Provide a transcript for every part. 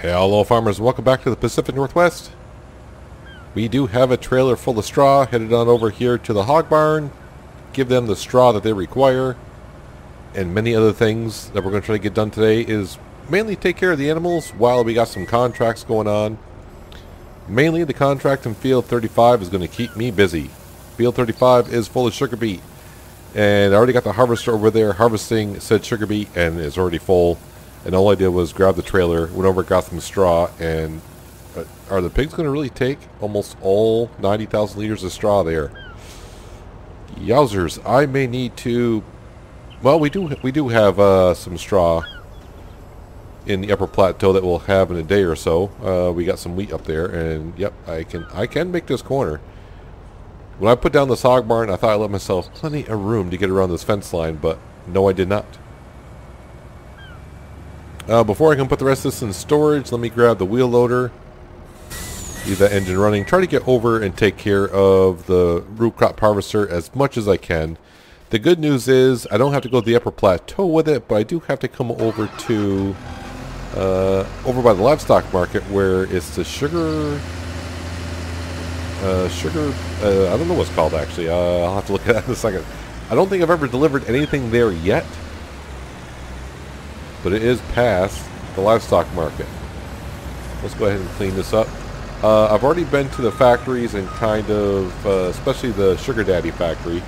Hello farmers, welcome back to the Pacific Northwest. We do have a trailer full of straw headed on over here to the hog barn. Give them the straw that they require. And many other things that we're going to try to get done today is mainly take care of the animals while we got some contracts going on. Mainly the contract in Field 35 is going to keep me busy. Field 35 is full of sugar beet. And I already got the harvester over there harvesting said sugar beet and it's already full. And all I did was grab the trailer, went over, got some straw, and are the pigs going to really take almost all 90,000 liters of straw there? Yowzers, I may need to... Well, we do have some straw in the upper plateau that we'll have in a day or so. We got some wheat up there, and yep, I can make this corner. When I put down this hog barn, I thought I left myself plenty of room to get around this fence line, but no, I did not. Before I can put the rest of this in storage, let me grab the wheel loader, leave that engine running, try to get over and take care of the root crop harvester as much as I can. The good news is I don't have to go to the upper plateau with it, but I do have to come over to over by the livestock market where it's the sugar I don't know what it's called actually. I'll have to look at that in a second. I don't think I've ever delivered anything there yet, but it is past the livestock market. Let's go ahead and clean this up. I've already been to the factories and kind of, especially the Sugar Daddy factory,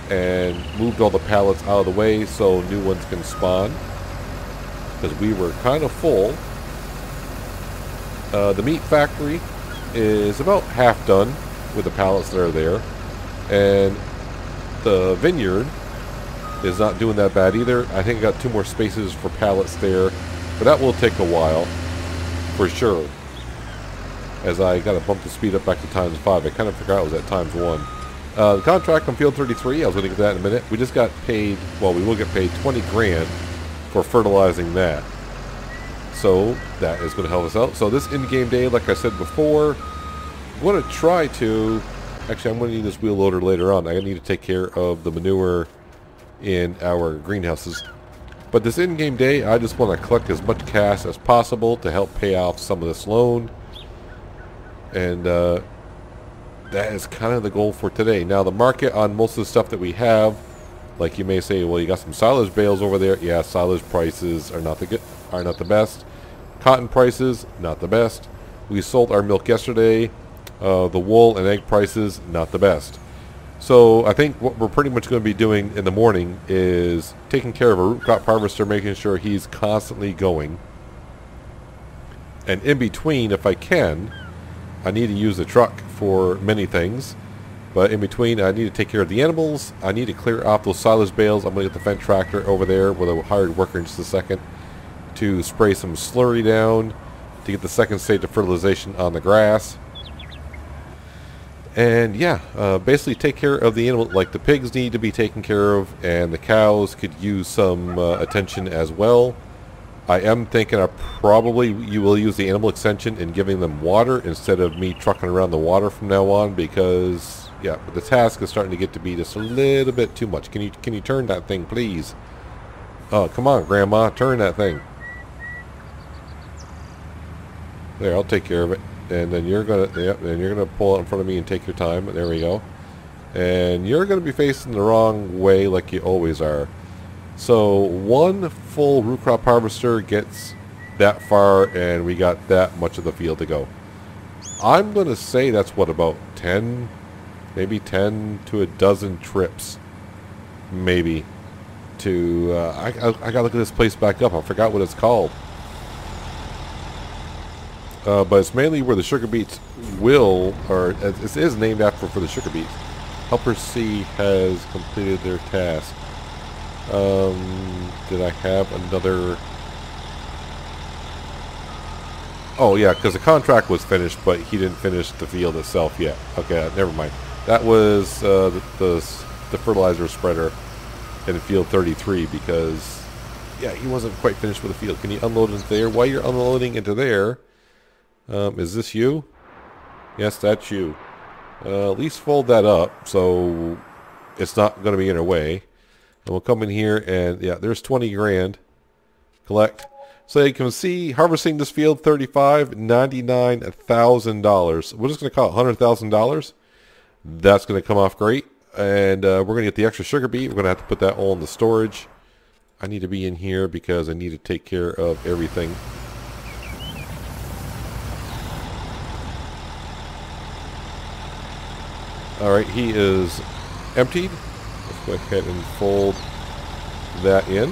and moved all the pallets out of the way so new ones can spawn, because we were kind of full. The meat factory is about half done with the pallets that are there, and the vineyard is not doing that bad either. I think I got 2 more spaces for pallets there, but that will take a while for sure, as I got to bump the speed up back to ×5. I kind of forgot it was at ×1. The contract on Field 33, I was going to get that in a minute. We just got paid, well, we will get paid 20 grand for fertilizing that, so that is going to help us out. So this in-game day, like I said before, I'm going to try to, actually I'm going to need this wheel loader later on. I need to take care of the manure in our greenhouses. But this in-game day, I just want to collect as much cash as possible to help pay off some of this loan. And that is kind of the goal for today. Now the market on most of the stuff that we have, like you may say, well, you got some silage bales over there. Yeah, silage prices are not the best. Cotton prices, not the best. We sold our milk yesterday. The wool and egg prices, not the best. So I think what we're pretty much going to be doing in the morning is taking care of a root crop harvester, making sure he's constantly going. And in between, if I can, I need to use the truck for many things. But in between, I need to take care of the animals. I need to clear off those silage bales. I'm going to get the Fendt tractor over there with a hired worker in just a second to spray some slurry down to get the second stage of fertilization on the grass. And yeah, basically take care of the animal. Like the pigs need to be taken care of, and the cows could use some attention as well. I am thinking you will use the animal extension in giving them water instead of me trucking around the water from now on, because yeah, the task is starting to get to be just a little bit too much. Can you turn that thing, please? Oh, come on, Grandma, turn that thing. There, I'll take care of it. And then you're gonna pull it in front of me and take your time. There we go. And you're gonna be facing the wrong way like you always are. So one full root crop harvester gets that far, and we got that much of the field to go. I'm gonna say that's what, about 10, maybe 10 to a dozen trips, maybe. To I gotta look at this place back up. I forgot what it's called. But it's mainly where the sugar beets it is named after for the sugar beets. Helper C has completed their task. Did I have another? Oh yeah, because the contract was finished, but he didn't finish the field itself yet. Okay, never mind. That was the fertilizer spreader in Field 33, because yeah, he wasn't quite finished with the field. Can you unload into there? While you're unloading into there, is this you? Yes, that's you. At least fold that up so it's not going to be in our way. And we'll come in here and yeah, there's 20 grand. Collect. So you can see, harvesting this field, $99,000. We're just going to call it $100,000. That's going to come off great. And we're going to get the extra sugar beet. We're going to have to put that all in the storage. I need to be in here because I need to take care of everything. Alright, he is emptied. Let's go ahead and fold that in.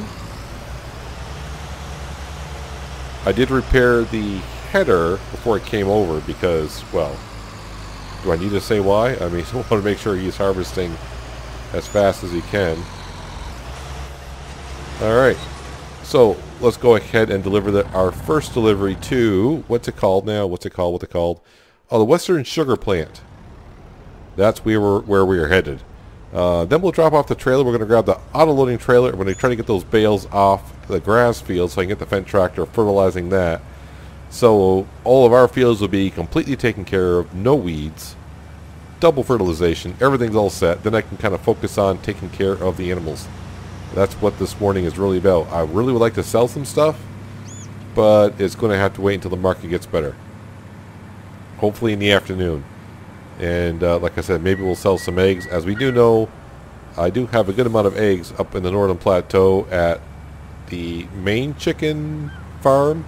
I did repair the header before it came over because, well, do I need to say why? I mean, I want to make sure he's harvesting as fast as he can. Alright, so let's go ahead and deliver our first delivery to, what's it called now? What's it called? Oh, the Western Sugar Plant. That's where we are headed. Then we'll drop off the trailer. We're going to grab the auto-loading trailer. We're going to try to get those bales off the grass field so I can get the Fendt tractor fertilizing that. So all of our fields will be completely taken care of. No weeds. Double fertilization. Everything's all set. Then I can kind of focus on taking care of the animals. That's what this morning is really about. I really would like to sell some stuff, but it's going to have to wait until the market gets better. Hopefully in the afternoon. And like I said, maybe we'll sell some eggs. As we do know, I do have a good amount of eggs up in the Northern Plateau at the main chicken farm.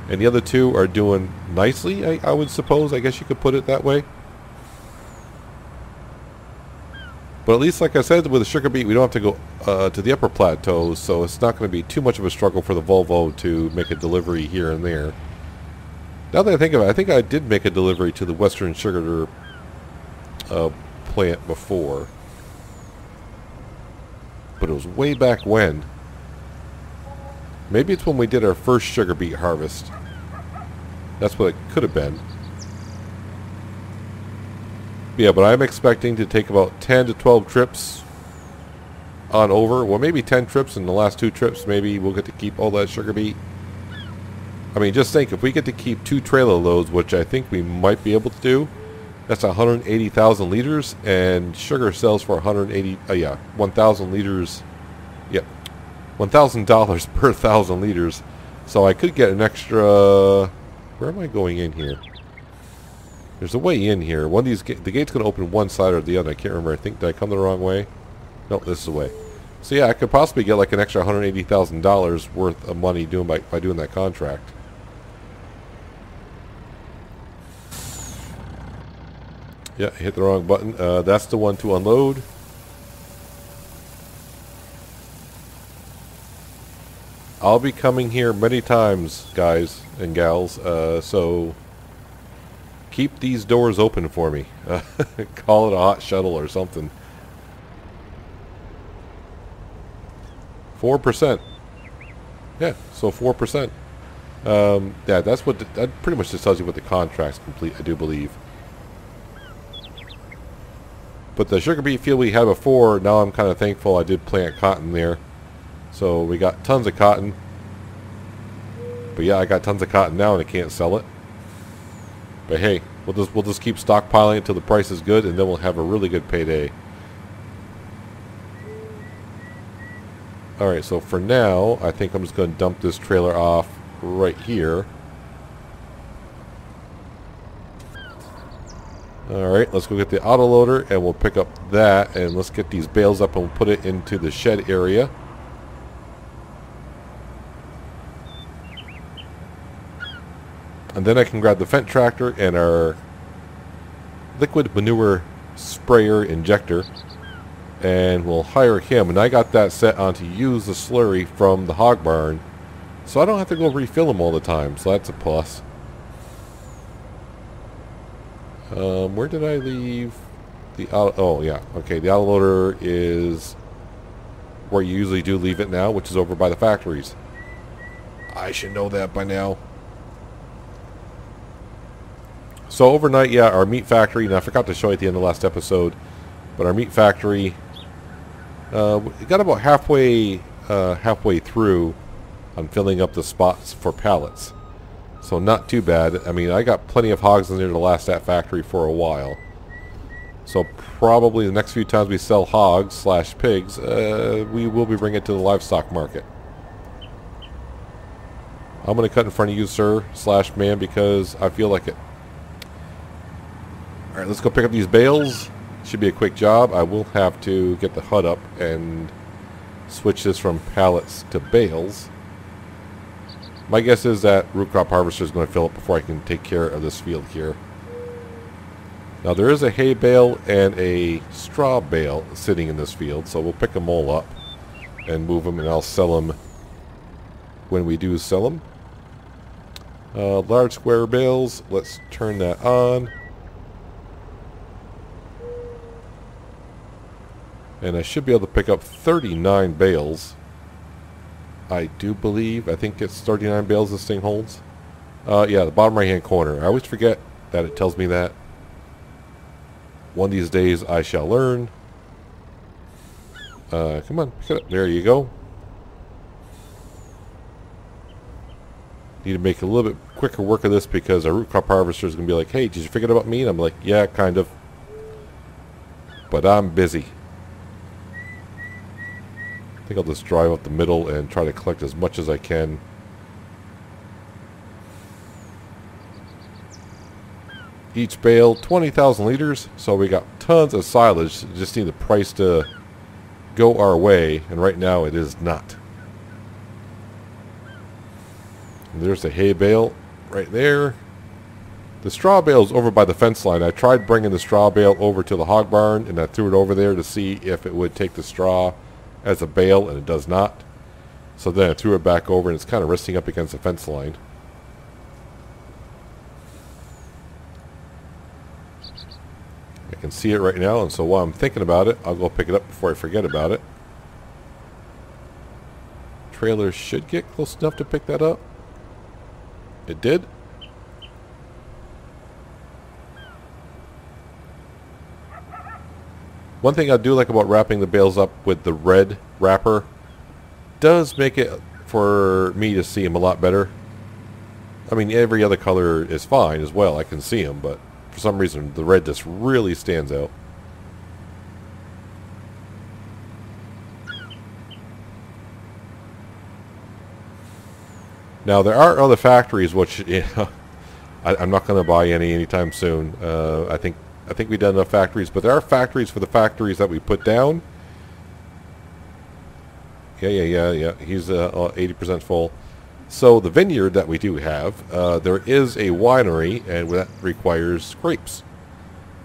And the other two are doing nicely, I would suppose. I guess you could put it that way. But at least, like I said, with the sugar beet, we don't have to go to the upper plateaus. So it's not going to be too much of a struggle for the Volvo to make a delivery here and there. Now that I think of it, I think I did make a delivery to the Western Sugar plant before, but it was way back when. Maybe it's when we did our first sugar beet harvest. That's what it could have been. Yeah, but I'm expecting to take about 10 to 12 trips on over. Well, maybe 10 trips, and the last 2 trips maybe we'll get to keep all that sugar beet. I mean, just think, if we get to keep 2 trailer loads, which I think we might be able to do, that's 180,000 liters, and sugar sells for 1,000 liters. Yep, $1,000 per 1,000 liters. So I could get an extra. Where am I going in here? There's a way in here. One of these, the gate's going to open one side or the other. I can't remember. I think, did I come the wrong way? No, this is the way. So yeah, I could possibly get like an extra $180,000 worth of money by doing that contract. Yeah, hit the wrong button. That's the one to unload. I'll be coming here many times, guys and gals, so keep these doors open for me. Call it a hot shuttle or something. 4%. Yeah, so 4%. Yeah, that's what that pretty much just tells you what the contract's complete, I do believe. But the sugar beet field we had before, now I'm kind of thankful I did plant cotton there. So we got tons of cotton. But yeah, I got tons of cotton now and I can't sell it. But hey, we'll just keep stockpiling until the price is good, and then we'll have a really good payday. Alright, so for now, I think I'm just going to dump this trailer off right here. Alright, let's go get the autoloader and we'll pick up that, and let's get these bales up and we'll put it into the shed area. And then I can grab the Fendt tractor and our liquid manure sprayer injector, and we'll hire him. And I got that set on to use the slurry from the hog barn, so I don't have to go refill them all the time, so that's a plus. Where did I leave the auto? Oh yeah, okay, the autoloader is where you usually do leave it now, which is over by the factories. I should know that by now. So overnight, yeah, our meat factory, and I forgot to show you at the end of the last episode, but our meat factory, it got about halfway through on filling up the spots for pallets. So not too bad. I mean, I got plenty of hogs in there to last that factory for a while. So probably the next few times we sell hogs / pigs, we will be bringing it to the livestock market. I'm going to cut in front of you, sir, / man, because I feel like it. Alright, let's go pick up these bales. Should be a quick job. I will have to get the HUD up and switch this from pallets to bales. My guess is that root crop harvester is going to fill up before I can take care of this field here. Now there is a hay bale and a straw bale sitting in this field, so we'll pick them all up and move them, and I'll sell them when we do sell them. Large square bales, let's turn that on. And I should be able to pick up 39 bales. I do believe. I think it's 39 bales this thing holds. Yeah, the bottom right hand corner. I always forget that it tells me that. One of these days I shall learn. Come on, pick it up. There you go. Need to make a little bit quicker work of this because our root crop harvester is going to be like, hey, did you forget about me? And I'm like, yeah, kind of. But I'm busy. I think I'll just drive up the middle and try to collect as much as I can. Each bale, 20,000 liters, so we got tons of silage. Just need the price to go our way, and right now it is not. And there's the hay bale right there. The straw bale is over by the fence line. I tried bringing the straw bale over to the hog barn, and I threw it over there to see if it would take the straw as a bale, and it does not. So then I threw it back over, and it's kind of resting up against the fence line. I can see it right now, and so while I'm thinking about it, I'll go pick it up before I forget about it. Trailer should get close enough to pick that up. It did. One thing I do like about wrapping the bales up with the red wrapper does make it for me to see them a lot better. I mean, every other color is fine as well. I can see them, but for some reason the red just really stands out. Now there are other factories which, you know, I'm not going to buy any anytime soon. I think we've done enough factories, but there are factories for the factories that we put down. Yeah. He's 80% full. So the vineyard that we do have, there is a winery, and that requires grapes.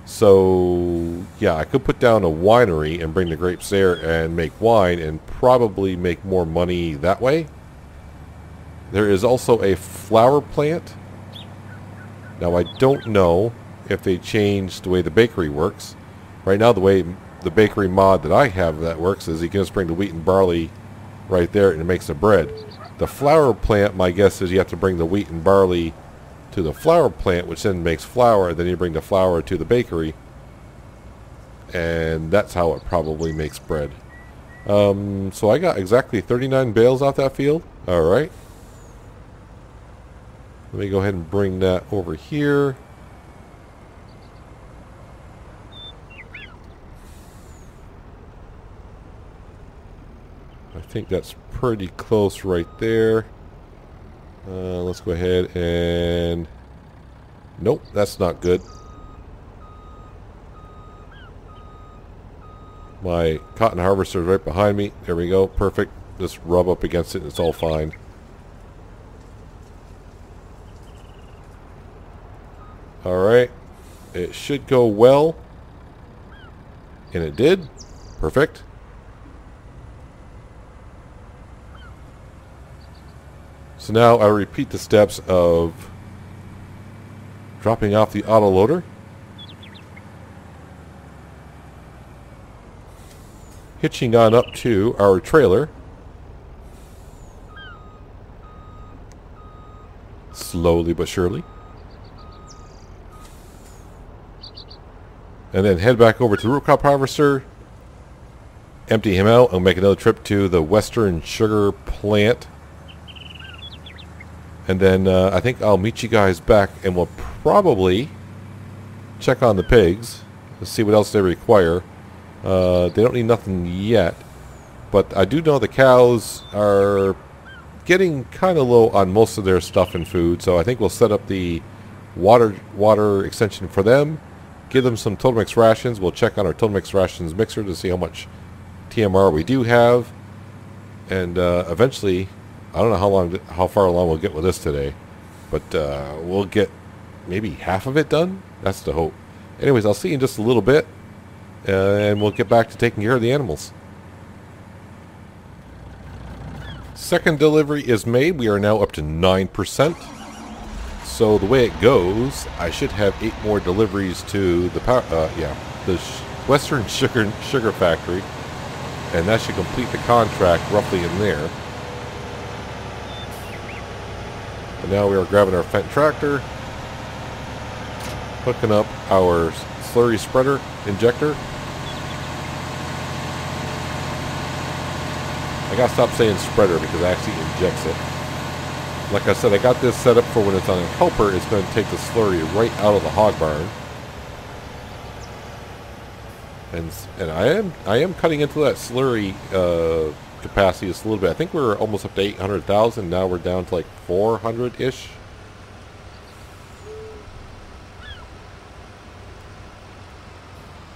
So yeah, I could put down a winery and bring the grapes there and make wine and probably make more money that way. There is also a flower plant. Now I don't know if they changed the way the bakery works. Right now the way the bakery mod that I have that works is you can just bring the wheat and barley right there and it makes the bread. The flour plant, my guess is you have to bring the wheat and barley to the flour plant, which then makes flour, then you bring the flour to the bakery, and that's how it probably makes bread. So I got exactly 39 bales off that field. Alright. Let me go ahead and bring that over here. I think that's pretty close right there. Let's go ahead and... Nope, that's not good. My cotton harvester is right behind me. There we go. Perfect. Just rub up against it and it's all fine. Alright. It should go well. And it did. Perfect. So now I repeat the steps of dropping off the autoloader, hitching on up to our trailer, slowly but surely, and then head back over to the root crop harvester, empty him out, and make another trip to the Western Sugar Plant. And then I think I'll meet you guys back, and we'll probably check on the pigs to see what else they require. They don't need nothing yet, but I do know the cows are getting kind of low on most of their stuff and food, so I think we'll set up the water extension for them. Give them some Total Mix rations. We'll check on our Total Mix rations mixer to see how much TMR we do have. And eventually, I don't know how far along we'll get with this today, but we'll get maybe half of it done. That's the hope. Anyways, I'll see you in just a little bit, and we'll get back to taking care of the animals. Second delivery is made. We are now up to 9%. So the way it goes, I should have 8 more deliveries to the Western Sugar Factory, and that should complete the contract roughly in there. And now we are grabbing our Fendt tractor, hooking up our slurry spreader injector. I gotta stop saying spreader because it actually injects it. Like I said, I got this set up for when it's on a helper. It's going to take the slurry right out of the hog barn. And I am cutting into that slurry capacity just a little bit. I think we're almost up to 800,000. Now we're down to like 400-ish.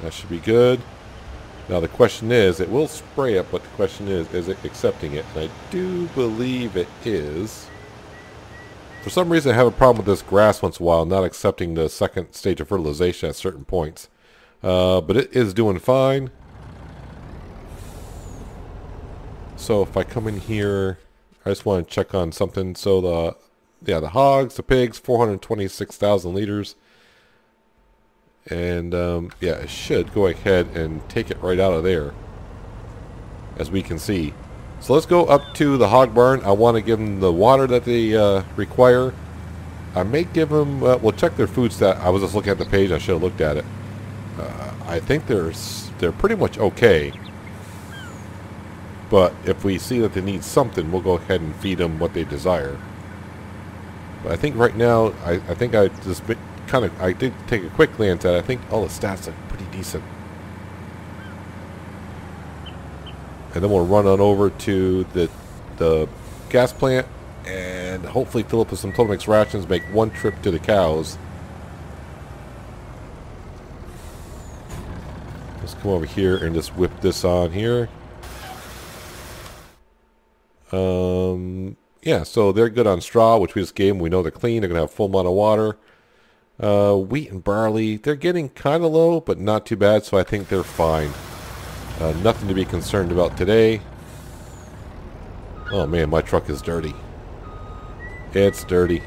That should be good. Now the question is, it will spray it, but the question is it accepting it? And I do believe it is. For some reason I have a problem with this grass once in a while, not accepting the second stage of fertilization at certain points. But it is doing fine. So if I come in here, I just want to check on something. So the hogs, the pigs, 426,000 liters. And yeah, it should go ahead and take it right out of there, as we can see. So let's go up to the hog barn. I want to give them the water that they require. I may give them, we'll check their food stat. I was just looking at the page. I should have looked at it. I think they're pretty much okay. But if we see that they need something, we'll go ahead and feed them what they desire. But I think right now, I think I just I did take a quick glance at it. I think all the stats are pretty decent. And then we'll run on over to the gas plant and hopefully fill up with some Total Mix rations, make one trip to the cows. Let's come over here and just whip this on here. Yeah, so they're good on straw, which we just gave them. We know they're clean. They're going to have full amount of water. Wheat and barley, they're getting kind of low, but not too bad, so I think they're fine. Nothing to be concerned about today. Oh man, my truck is dirty. It's dirty.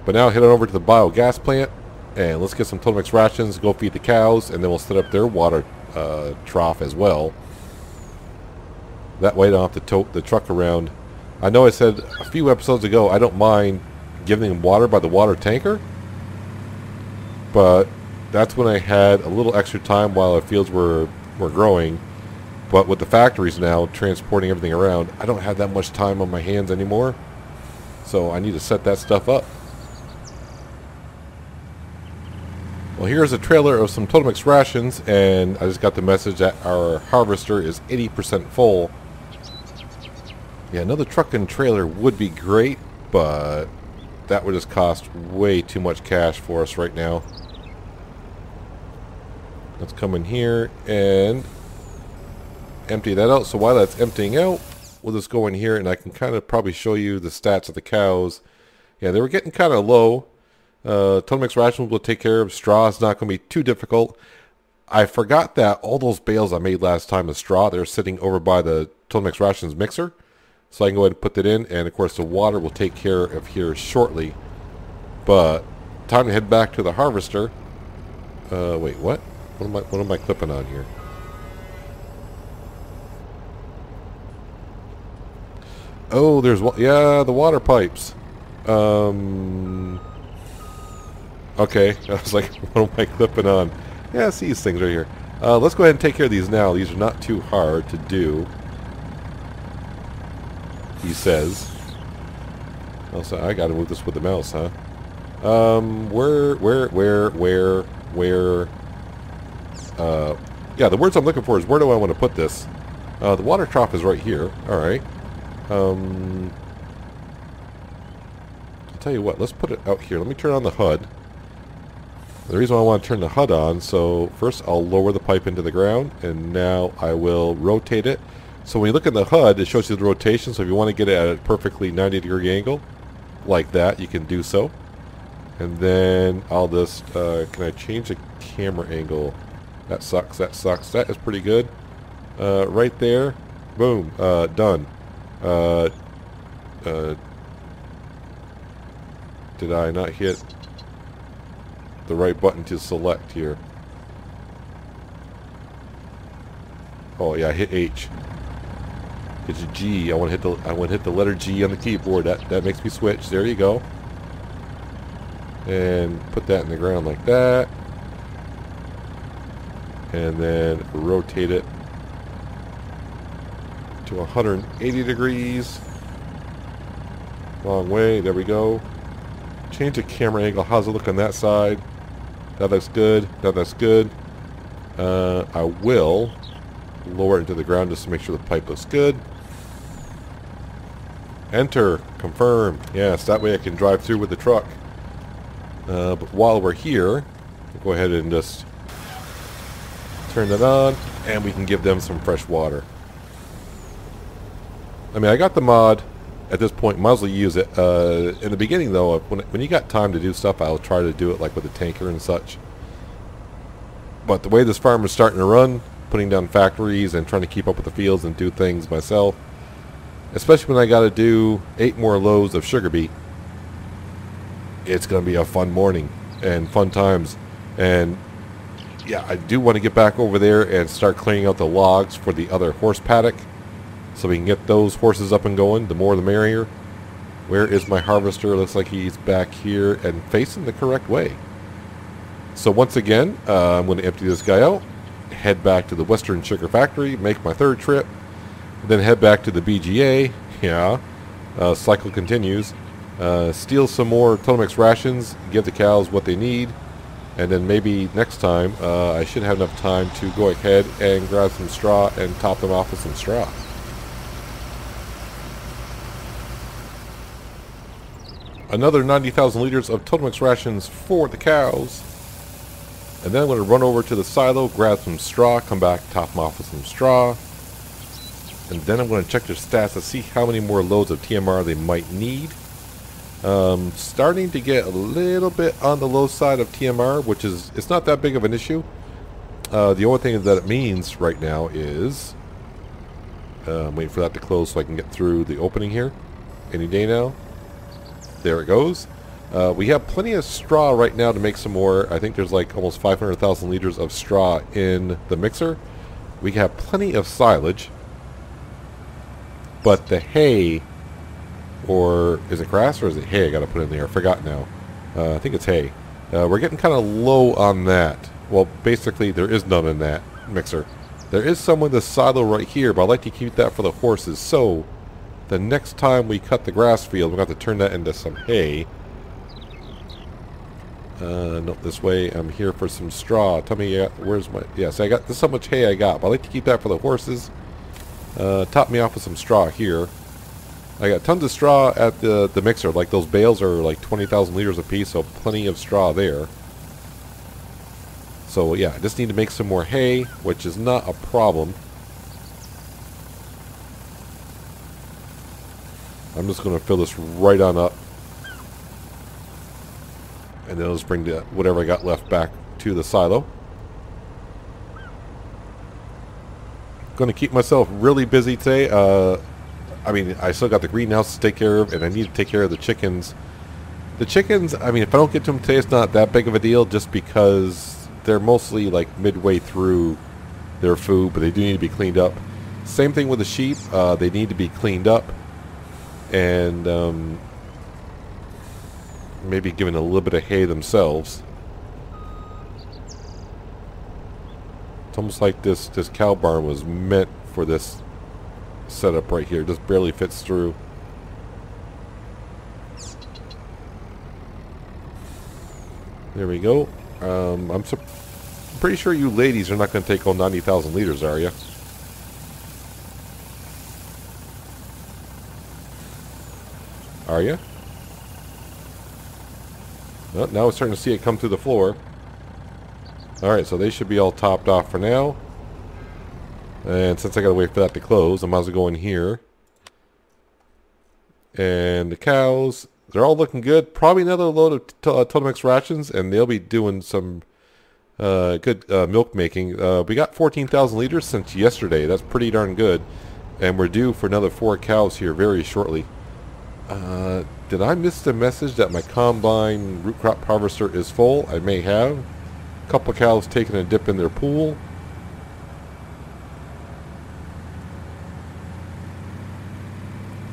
But now head on over to the biogas plant, and let's get some Total Mix rations, go feed the cows, and then we'll set up their water trough as well. That way I don't have to tote the truck around. I know I said a few episodes ago I don't mind giving them water by the water tanker, but that's when I had a little extra time while the fields were growing. But with the factories now transporting everything around, I don't have that much time on my hands anymore, so I need to set that stuff up. Well, here's a trailer of some Total Mix rations, and I just got the message that our harvester is 80% full. Yeah, another truck and trailer would be great, but that would just cost way too much cash for us right now. Let's come in here and empty that out. So while that's emptying out, we'll just go in here and I can kind of probably show you the stats of the cows. Yeah, they were getting kind of low. Total Mix rations will take care of. Straw is not going to be too difficult. I forgot that all those bales I made last time of straw, they're sitting over by the Total Mix rations mixer. So I can go ahead and put that in, and of course the water will take care of here shortly. But time to head back to the harvester. Wait, what? What am I clipping on here? Oh, there's the water pipes. Okay, I was like, what am I clipping on? Yeah, I see these things right here. Let's go ahead and take care of these now. These are not too hard to do, he says. Also, I gotta move this with the mouse, huh? Where? Yeah, the words I'm looking for is where do I want to put this? The water trough is right here. Alright. I'll tell you what, let's put it out here. Let me turn on the HUD. The reason why I want to turn the HUD on, so first I'll lower the pipe into the ground, and now I will rotate it. So when you look at the HUD, it shows you the rotation, so if you want to get it at a perfectly 90-degree angle, like that, you can do so. And then I'll just, can I change the camera angle? That sucks, that sucks. That is pretty good. Right there, boom, done. Did I not hit the right button to select here? Oh yeah, I hit H. It's G. I want to hit the letter G on the keyboard. That makes me switch. There you go. And put that in the ground like that. And then rotate it to 180 degrees. Long way. There we go. Change the camera angle. How's it look on that side? That looks good. That looks good. I will lower it into the ground just to make sure the pipe looks good. Enter. Confirm. Yes, that way I can drive through with the truck. But while we're here, we'll go ahead and just turn that on, and we can give them some fresh water. I mean, I got the mod. At this point, might as well use it. In the beginning, though, when you got time to do stuff, I'll try to do it like with a tanker and such. But the way this farm is starting to run, putting down factories and trying to keep up with the fields and do things myself, especially when I got to do 8 more loads of sugar beet, it's going to be a fun morning and fun times. And yeah, I do want to get back over there and start cleaning out the logs for the other horse paddock, so we can get those horses up and going. The more the merrier. Where is my harvester? Looks like he's back here and facing the correct way. So once again, I'm going to empty this guy out, head back to the Western Sugar Factory, make my 3rd trip, then head back to the BGA. Yeah, cycle continues. Steal some more Totemex rations, give the cows what they need, and then maybe next time I should have enough time to go ahead and grab some straw and top them off with some straw. Another 90,000 liters of Totemex rations for the cows. And then I'm going to run over to the silo, grab some straw, come back, top them off with some straw. And then I'm going to check their stats to see how many more loads of TMR they might need. Starting to get a little bit on the low side of TMR, which is, it's not that big of an issue. The only thing that it means right now is, I'm waiting for that to close so I can get through the opening here. Any day now. There it goes. We have plenty of straw right now to make some more. I think there's like almost 500,000 liters of straw in the mixer. We have plenty of silage. But the hay, or is it grass or is it hay I got to put in there? I forgot now. I think it's hay. We're getting kind of low on that. Well, basically there is none in that mixer. There is some in the silo right here, but I like to keep that for the horses. So the next time we cut the grass field, we're going to have to turn that into some hay. No, this way. I'm here for some straw. Tell me, where's my... Yes, I got... This is how much hay I got, but I like to keep that for the horses. Top me off with some straw here. I got tons of straw at the mixer. Like, those bales are like 20,000 liters apiece, so plenty of straw there. So, yeah, I just need to make some more hay, which is not a problem. I'm just going to fill this right on up. And then I'll just bring whatever I got left back to the silo. Going to keep myself really busy today. I mean, I still got the greenhouse to take care of, and I need to take care of the chickens. The chickens, I mean, if I don't get to them today, it's not that big of a deal, just because they're mostly like midway through their food, but they do need to be cleaned up. Same thing with the sheep. They need to be cleaned up. And maybe given a little bit of hay themselves. It's almost like this cow barn was meant for this setup right here. It just barely fits through. There we go. I'm pretty sure you ladies are not going to take on 90,000 liters, are you? Are you? Well, now we're starting to see it come through the floor. Alright, so they should be all topped off for now. And since I gotta wait for that to close, I might as well go in here. And the cows, they're all looking good. Probably another load of Totemex rations, and they'll be doing some good milk making. We got 14,000 liters since yesterday. That's pretty darn good. And we're due for another 4 cows here very shortly. Did I miss the message that my combine root crop harvester is full? I may have. A couple of cows taking a dip in their pool.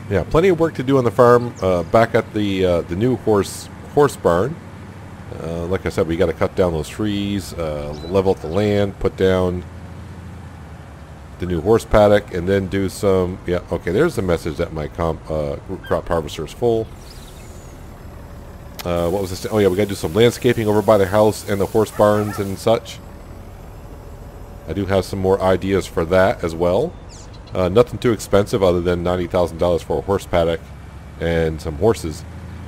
Yeah, plenty of work to do on the farm. Back at the new horse barn. Like I said, we got to cut down those trees, level up the land, put down the new horse paddock, and then do some. Yeah, okay. There's the message that my root crop harvester is full. What was this? Oh yeah, we got to do some landscaping over by the house and the horse barns and such. I do have some more ideas for that as well. Nothing too expensive other than $90,000 for a horse paddock and some horses.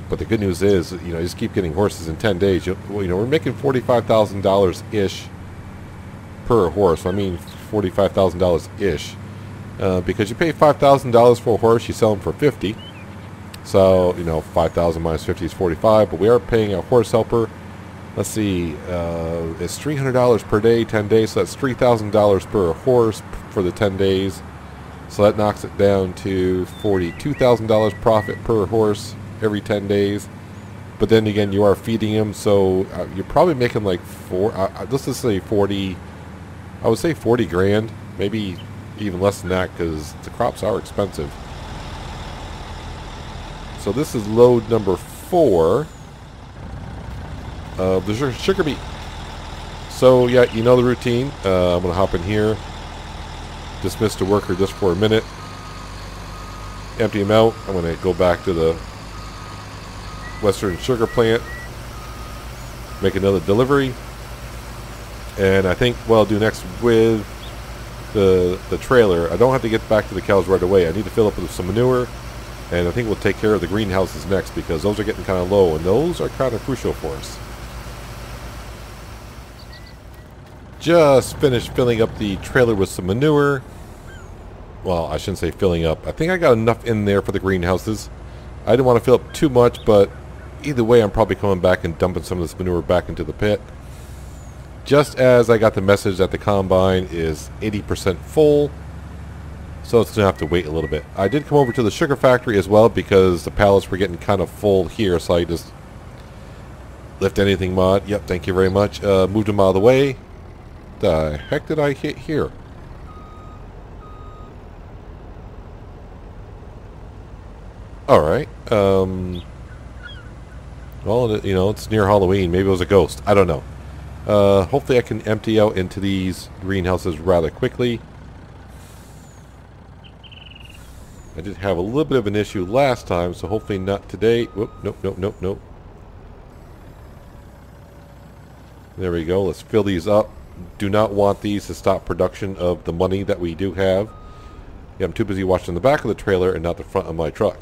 But the good news is, you know, you just keep getting horses in 10 days. You know, we're making $45,000-ish per horse. I mean, $45,000-ish. Because you pay $5,000 for a horse, you sell them for $50,000. So, you know, 5,000 minus 50 is 45. But we are paying a horse helper. Let's see, it's $300 per day, 10 days. So that's $3,000 per horse for the 10 days. So that knocks it down to $42,000 profit per horse every 10 days. But then again, you are feeding him, so you're probably making like let's just say 40. I would say 40 grand, maybe even less than that, because the crops are expensive. So this is load number 4 of the sugar beet. So yeah, you know the routine. I'm gonna hop in here. Dismiss the worker just for a minute. Empty him out. I'm going to go back to the Western Sugar Plant. Make another delivery. And I think what I'll do next with the trailer, I don't have to get back to the cows right away. I need to fill up with some manure. And I think we'll take care of the greenhouses next, because those are getting kind of low. And those are kind of crucial for us. Just finished filling up the trailer with some manure. Well, I shouldn't say filling up. I think I got enough in there for the greenhouses. I didn't want to fill up too much, but either way, I'm probably coming back and dumping some of this manure back into the pit. Just as I got the message that the combine is 80% full, so it's going to have to wait a little bit. I did come over to the sugar factory as well, because the pallets were getting kind of full here, so I just lift anything mod. Yep, thank you very much. Moved them out of the way. The heck did I hit here? Alright. Well, you know, it's near Halloween. Maybe it was a ghost. I don't know. Hopefully I can empty out into these greenhouses rather quickly. I did have a little bit of an issue last time, so hopefully not today. Whoop, nope, nope, nope, nope. There we go. Let's fill these up. Do not want these to stop production of the money that we do have. Yeah, I'm too busy watching the back of the trailer and not the front of my truck.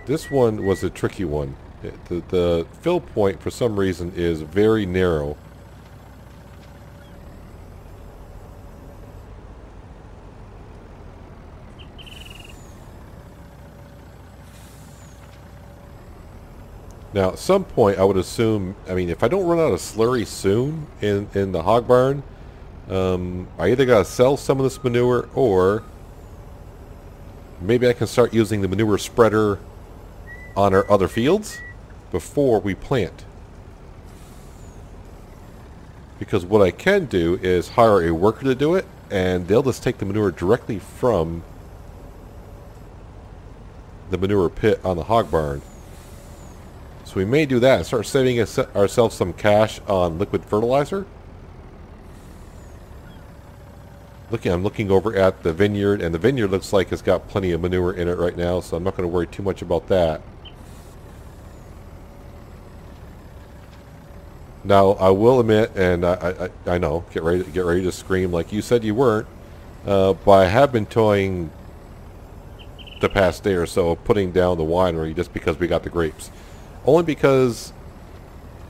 This one was a tricky one. The fill point, for some reason, is very narrow. Now, at some point, I would assume, I mean, if I don't run out of slurry soon in the hog barn, I either got to sell some of this manure, or maybe I can start using the manure spreader on our other fields before we plant. Because what I can do is hire a worker to do it, and they'll just take the manure directly from the manure pit on the hog barn. So we may do that and start saving ourselves some cash on liquid fertilizer. I'm looking over at the vineyard, and the vineyard looks like it's got plenty of manure in it right now, so I'm not going to worry too much about that. Now, I will admit, and I know, get ready to scream like you said you weren't, but I have been toying the past day or so, putting down the winery just because we got the grapes. Only because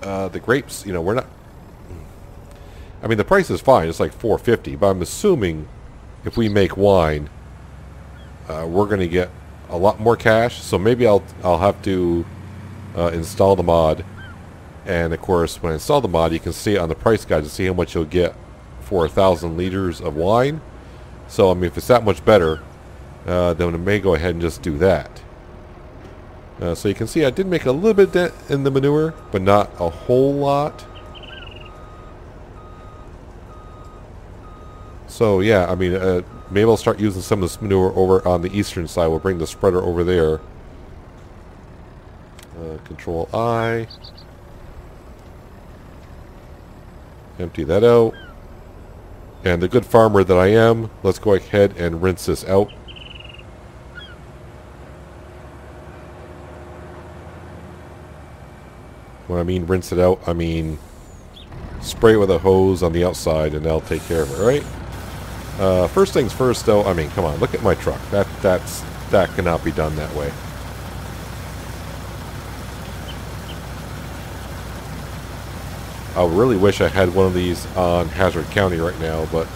the grapes, you know, we're not... I mean, the price is fine. It's like $4.50, but I'm assuming if we make wine, we're going to get a lot more cash. So maybe I'll have to install the mod. And of course, when I install the mod, you can see it on the price guide to see how much you'll get for 1,000 liters of wine. So I mean, if it's that much better, then I may go ahead and just do that. So you can see I did make a little bit dent in the manure, but not a whole lot. So yeah, I mean, maybe I'll start using some of this manure over on the eastern side. We'll bring the spreader over there. Control I. Empty that out. And the good farmer that I am, let's go ahead and rinse this out. When I mean rinse it out, I mean spray it with a hose on the outside and that'll take care of it, right? First things first though, I mean, come on, look at my truck. That cannot be done that way. I really wish I had one of these on Hazard County right now, but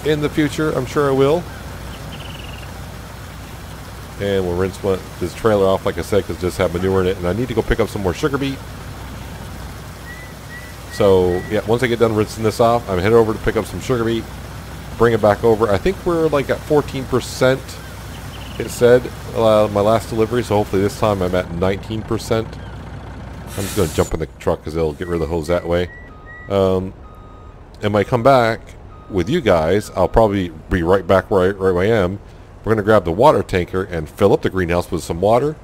in the future, I'm sure I will. And we'll rinse this trailer off, like I said, because it just had manure in it. And I need to go pick up some more sugar beet. So, yeah, once I get done rinsing this off, I'm headed over to pick up some sugar beet, bring it back over. I think we're like at 14%, it said, my last delivery. So hopefully this time I'm at 19%. I'm just going to jump in the truck because it'll get rid of the hose that way. And when I come back with you guys, I'll probably be right back where I am. We're going to grab the water tanker and fill up the greenhouse with some water.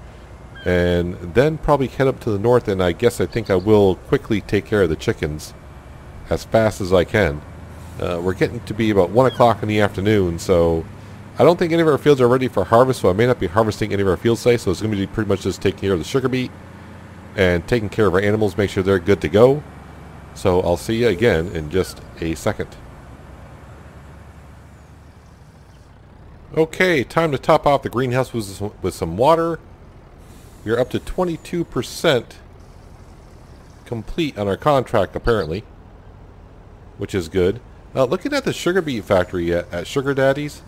And then probably head up to the north. And I think I will quickly take care of the chickens as fast as I can. We're getting to be about 1 o'clock in the afternoon. So I don't think any of our fields are ready for harvest. So I may not be harvesting any of our fields today. So it's going to be pretty much just taking care of the sugar beet. And taking care of our animals, make sure they're good to go. So I'll see you again in just a second. Okay, time to top off the greenhouse with some water. We're up to 22% complete on our contract, apparently, which is good. Looking at the sugar beet factory at Sugar Daddy's,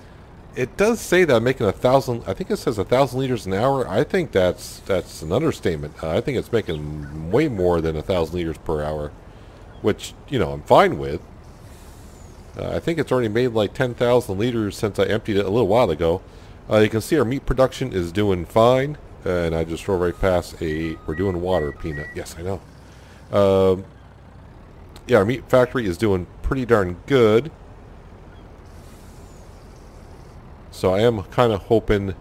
it does say that I'm making 1,000. I think it says 1,000 liters an hour. I think that's an understatement. I think it's making way more than 1,000 liters per hour, which, you know, I'm fine with. I think it's already made like 10,000 liters since I emptied it a little while ago. You can see our meat production is doing fine, and I just drove right past we're doing water, Peanut. Yes, I know. Yeah, our meat factory is doing pretty darn good. So I am kind of hoping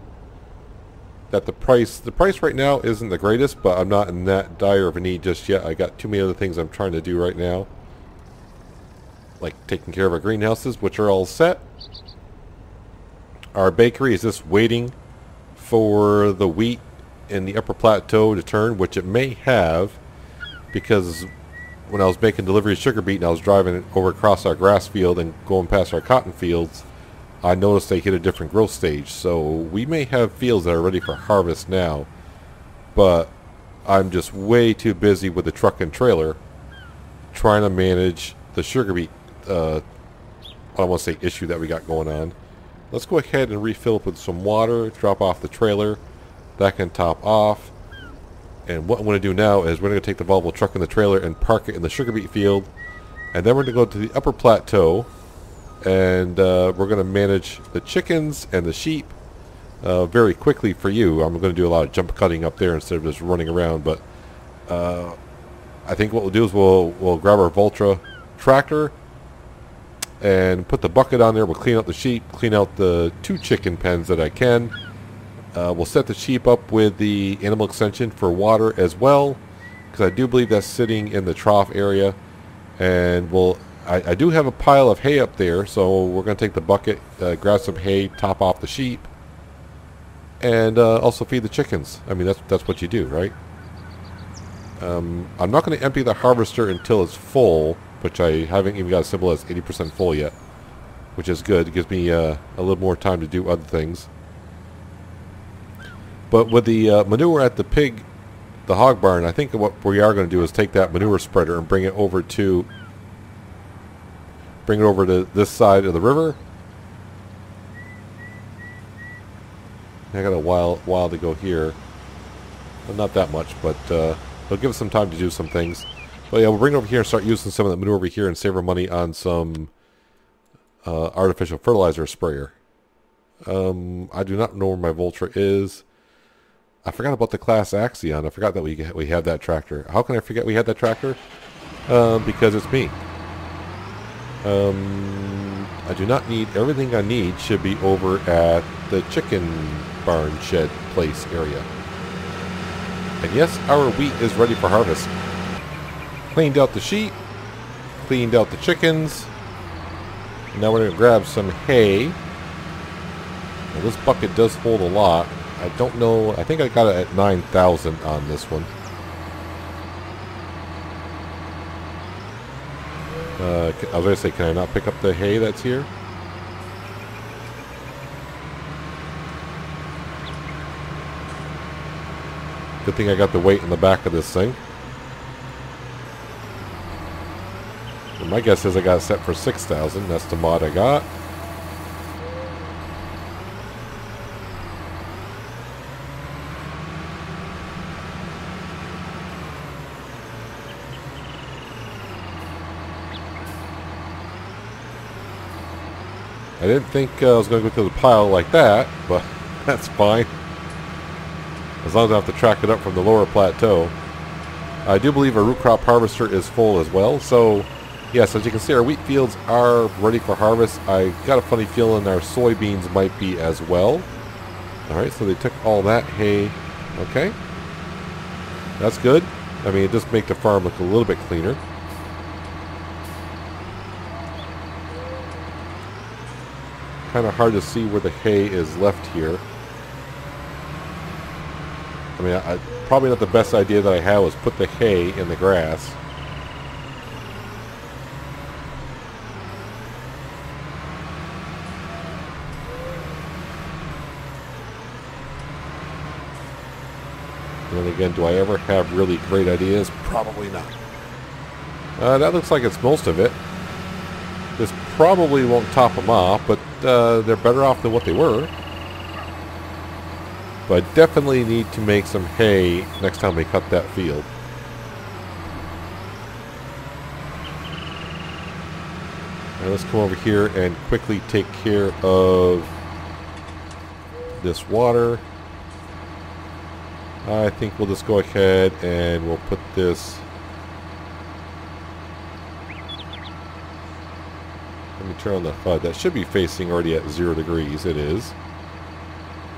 that the price right now isn't the greatest, but I'm not in that dire of a need just yet. I got too many other things I'm trying to do right now, like taking care of our greenhouses, which are all set. Our bakery is just waiting for the wheat in the upper plateau to turn, which it may have, because when I was making delivery of sugar beet and I was driving it over across our grass field and going past our cotton fields, I noticed they hit a different growth stage. So we may have fields that are ready for harvest now, but I'm just way too busy with the truck and trailer trying to manage the sugar beet, I don't want to say issue that we got going on. Let's go ahead and refill up with some water, drop off the trailer. That can top off. And what I'm going to do now is we're going to take the Volvo truck and the trailer and park it in the sugar beet field. And then we're going to go to the upper plateau. And we're going to manage the chickens and the sheep very quickly for you. I'm going to do a lot of jump cutting up there instead of just running around. But I think what we'll do is we'll grab our Voltra tractor and put the bucket on there. We'll clean out the sheep, clean out the 2 chicken pens that I can. We'll set the sheep up with the animal extension for water as well, because I do believe that's sitting in the trough area. And I do have a pile of hay up there, so we're going to take the bucket, grab some hay, top off the sheep, and also feed the chickens. I mean, that's what you do, right? I'm not going to empty the harvester until it's full, which I haven't even got as simple as 80% full yet, which is good. It gives me a little more time to do other things. But with the manure at the hog barn, I think what we are going to do is take that manure spreader and bring it over to this side of the river. I got a while to go here. Well, not that much, but it'll give us some time to do some things. But yeah, we'll bring it over here and start using some of the manure over here and save our money on some artificial fertilizer sprayer. I do not know where my Voltra is. I forgot about the Class Axion. I forgot that we had that tractor. How can I forget we had that tractor? Because it's me. I do not need everything I need. Should be over at the chicken barn shed place area. And yes, our wheat is ready for harvest. Cleaned out the sheep, cleaned out the chickens. Now we're going to grab some hay. Now this bucket does hold a lot. I don't know, I think I got it at 9,000 on this one. I was going to say, can I not pick up the hay that's here? Good thing I got the weight in the back of this thing. And my guess is I got it set for 6,000. That's the mod I got. I didn't think I was going to go through the pile like that, but that's fine. As long as I have to track it up from the lower plateau. I do believe our root crop harvester is full as well. So, yes, as you can see, our wheat fields are ready for harvest. I got a funny feeling our soybeans might be as well. Alright, so they took all that hay. Okay. That's good. I mean, it does make the farm look a little bit cleaner. Kind of hard to see where the hay is left here. I mean, probably not the best idea that I had was put the hay in the grass. And then again, do I ever have really great ideas? Probably not. That looks like it's most of it. This probably won't top them off, but they're better off than what they were. But I definitely need to make some hay next time we cut that field. Now let's come over here and quickly take care of this water. I think we'll just go ahead and we'll put this... Let me turn on the HUD. That should be facing already at 0 degrees. It is.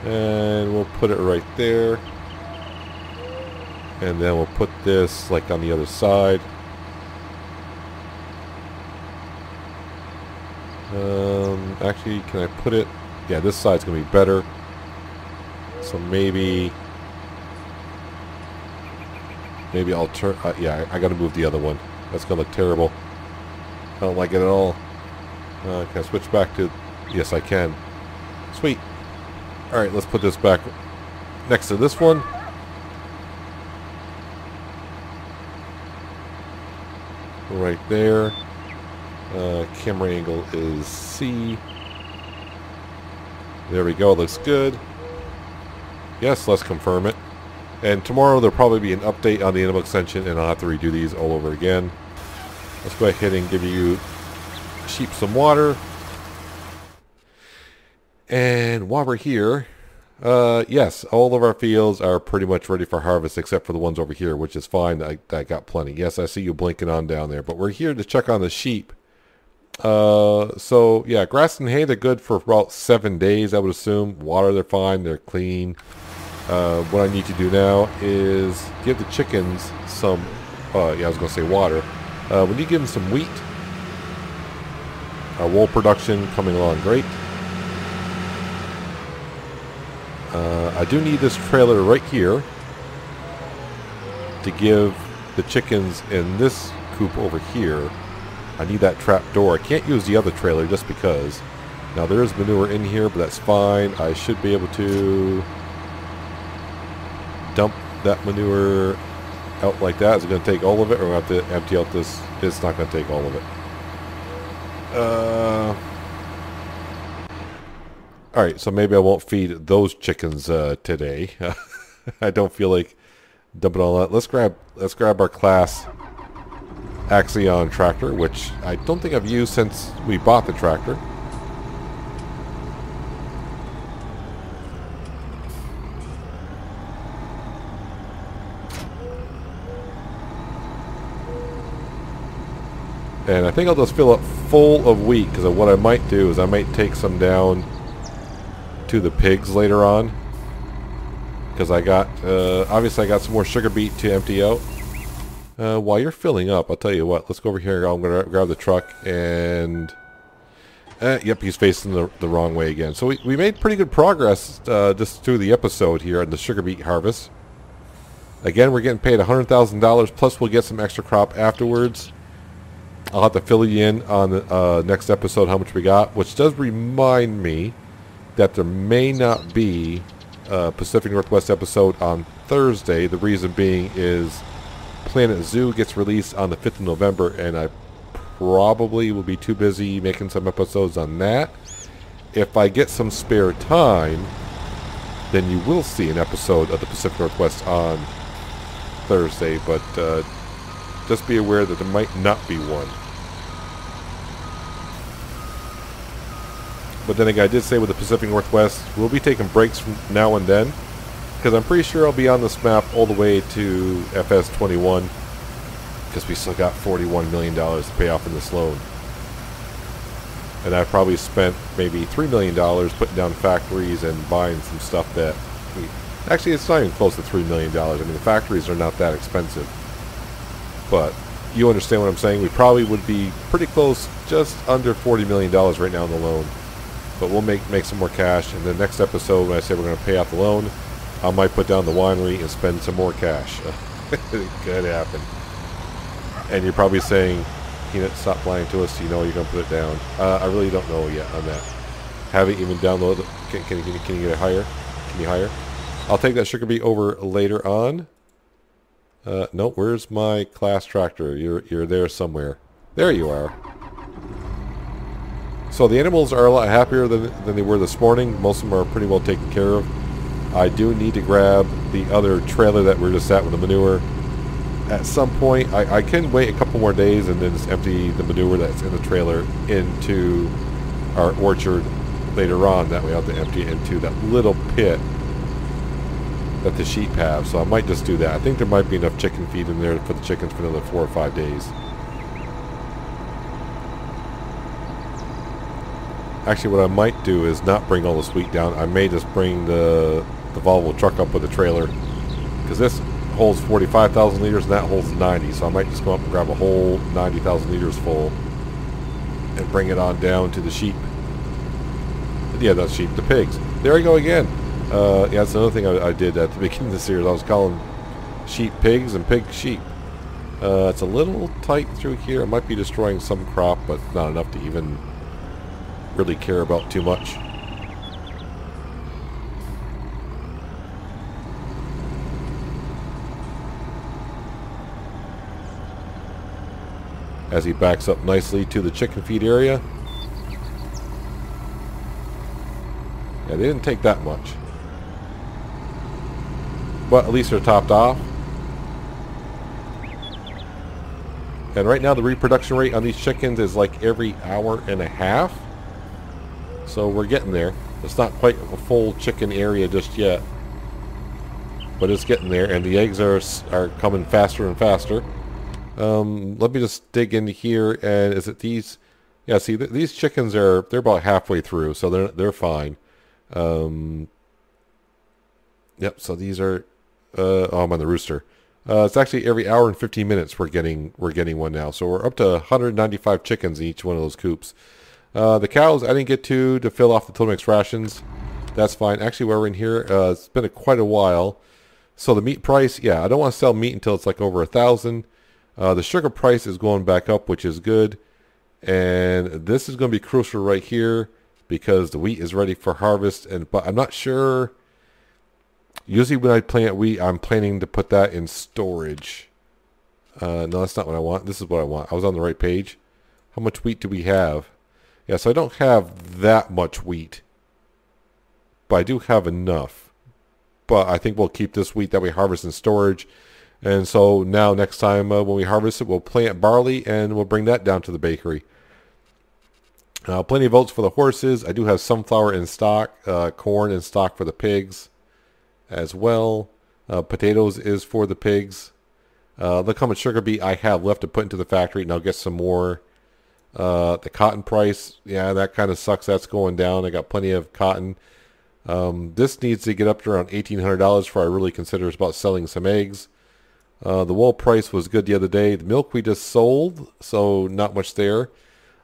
And we'll put it right there. And then we'll put this like on the other side. Actually, can I put it... Yeah, this side's going to be better. So maybe I'll turn... yeah, I got to move the other one. That's going to look terrible. I don't like it at all. Can I switch back to... Yes, I can. Sweet. Alright, let's put this back next to this one. Right there. Camera angle is C. There we go. Looks good. Yes, let's confirm it. And tomorrow there'll probably be an update on the animal extension and I'll have to redo these all over again. Let's go ahead and give you sheep some water. And while we're here, yes, all of our fields are pretty much ready for harvest except for the ones over here, which is fine. I got plenty. Yes, I see you blinking on down there. But we're here to check on the sheep. So, yeah, grass and hay, they're good for about 7 days, I would assume. Water, they're fine. They're clean. What I need to do now is give the chickens some, yeah, I was going to say water. We need to give them some wheat. Our wool production coming along great. I do need this trailer right here to give the chickens in this coop over here, I need that trap door. I can't use the other trailer just because. Now there is manure in here, but that's fine. I should be able to dump that manure out like that. Is it going to take all of it, or I have to empty out this? It's not going to take all of it. Alright, so maybe I won't feed those chickens today. I don't feel like dumping all that. Let's grab our class Axion tractor, which I don't think I've used since we bought the tractor. And I think I'll just fill it full of wheat, because what I might do is I might take some down to the pigs later on. Because I got, obviously I got some more sugar beet to empty out. While you're filling up, I'll tell you what, let's go over here. I'm going to grab the truck and... yep, he's facing the wrong way again. So we made pretty good progress just through the episode here on the sugar beet harvest. Again, we're getting paid $100,000, plus we'll get some extra crop afterwards. I'll have to fill you in on the next episode how much we got, which does remind me that there may not be a Pacific Northwest episode on Thursday. The reason being is Planet Zoo gets released on the 5th of November, and I probably will be too busy making some episodes on that. If I get some spare time, then you will see an episode of the Pacific Northwest on Thursday, but just be aware that there might not be one. But then again, I did say with the Pacific Northwest, we'll be taking breaks from now and then, because I'm pretty sure I'll be on this map all the way to FS21, because we still got $41 million to pay off in this loan. And I've probably spent maybe $3 million putting down factories and buying some stuff that... Actually, it's not even close to $3 million. I mean, the factories are not that expensive. But you understand what I'm saying. We probably would be pretty close, just under $40 million right now in the loan. But we'll make some more cash. And the next episode, when I say we're going to pay off the loan, I might put down the winery and spend some more cash. It could happen. And you're probably saying, Peanut, stop lying to us. You know you're going to put it down. I really don't know yet on that. Haven't even downloaded. Can you get it higher? Can you higher? I'll take that sugar beet over later on. No, where's my class tractor? You're there somewhere. There you are. So the animals are a lot happier than they were this morning. Most of them are pretty well taken care of. I do need to grab the other trailer that we're just at with the manure. At some point, I can wait a couple more days and then just empty the manure that's in the trailer into our orchard later on. That way I'll have to empty it into that little pit that the sheep have. So I might just do that. I think there might be enough chicken feed in there for the chickens for another 4 or 5 days. Actually, what I might do is not bring all this wheat down. I may just bring the Volvo truck up with the trailer, because this holds 45,000 liters and that holds 90. So I might just come up and grab a whole 90,000 liters full and bring it on down to the sheep. Yeah, not sheep, the pigs. There I go again. Yeah, that's another thing I did at the beginning of the series. I was calling sheep pigs and pig sheep. It's a little tight through here. I might be destroying some crop, but not enough to even really care about too much. As he backs up nicely to the chicken feed area. Yeah, they didn't take that much. But at least they're topped off. And right now the reproduction rate on these chickens is like every hour and a half. So we're getting there. It's not quite a full chicken area just yet, but it's getting there, and the eggs are coming faster and faster. Let me just dig into here, and is it these? Yeah, see, these chickens they're about halfway through, so they're fine. Yep. So these are. Oh, I'm on the rooster. It's actually every hour and 15 minutes we're getting one now. So we're up to 195 chickens in each one of those coops. The cows I didn't get to fill off the Totemex rations. That's fine. Actually, while we're in here, it's been quite a while. So the meat price, yeah, I don't want to sell meat until it's like over 1,000. The sugar price is going back up, which is good. And this is going to be crucial right here because the wheat is ready for harvest. But I'm not sure. Usually when I plant wheat, I'm planning to put that in storage. No, that's not what I want. This is what I want. I was on the right page. How much wheat do we have? Yeah, so I don't have that much wheat. But I do have enough. But I think we'll keep this wheat that we harvest in storage. And so now next time when we harvest it, we'll plant barley and we'll bring that down to the bakery. Plenty of oats for the horses. I do have sunflower in stock, corn in stock for the pigs as well. Potatoes is for the pigs. Look how much sugar beet I have left to put into the factory, and I'll get some more. The cotton price, yeah, that kind of sucks. That's going down. I got plenty of cotton. This needs to get up to around $1,800 before I really consider about selling some eggs. The wool price was good the other day. The milk we just sold, so not much there.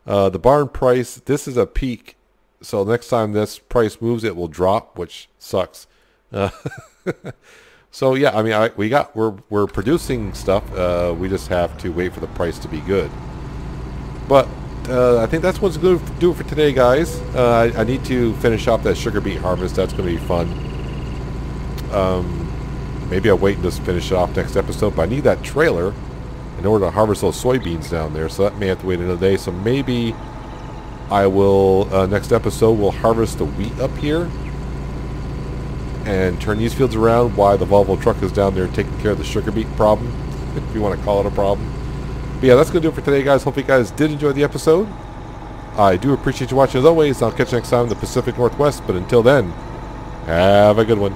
The barn price, this is a peak. So next time this price moves, it will drop, which sucks. So yeah, I mean, we're producing stuff. We just have to wait for the price to be good. But I think that's what's going to do it for today, guys. I need to finish off that sugar beet harvest. That's going to be fun. Maybe I'll wait and just finish it off next episode. But I need that trailer in order to harvest those soybeans down there. So that may have to wait another day. So maybe I will, next episode, we'll harvest the wheat up here and turn these fields around while the Volvo truck is down there taking care of the sugar beet problem, if you want to call it a problem. But yeah, that's going to do it for today, guys. Hope you guys did enjoy the episode. I do appreciate you watching as always. I'll catch you next time in the Pacific Northwest. But until then, have a good one.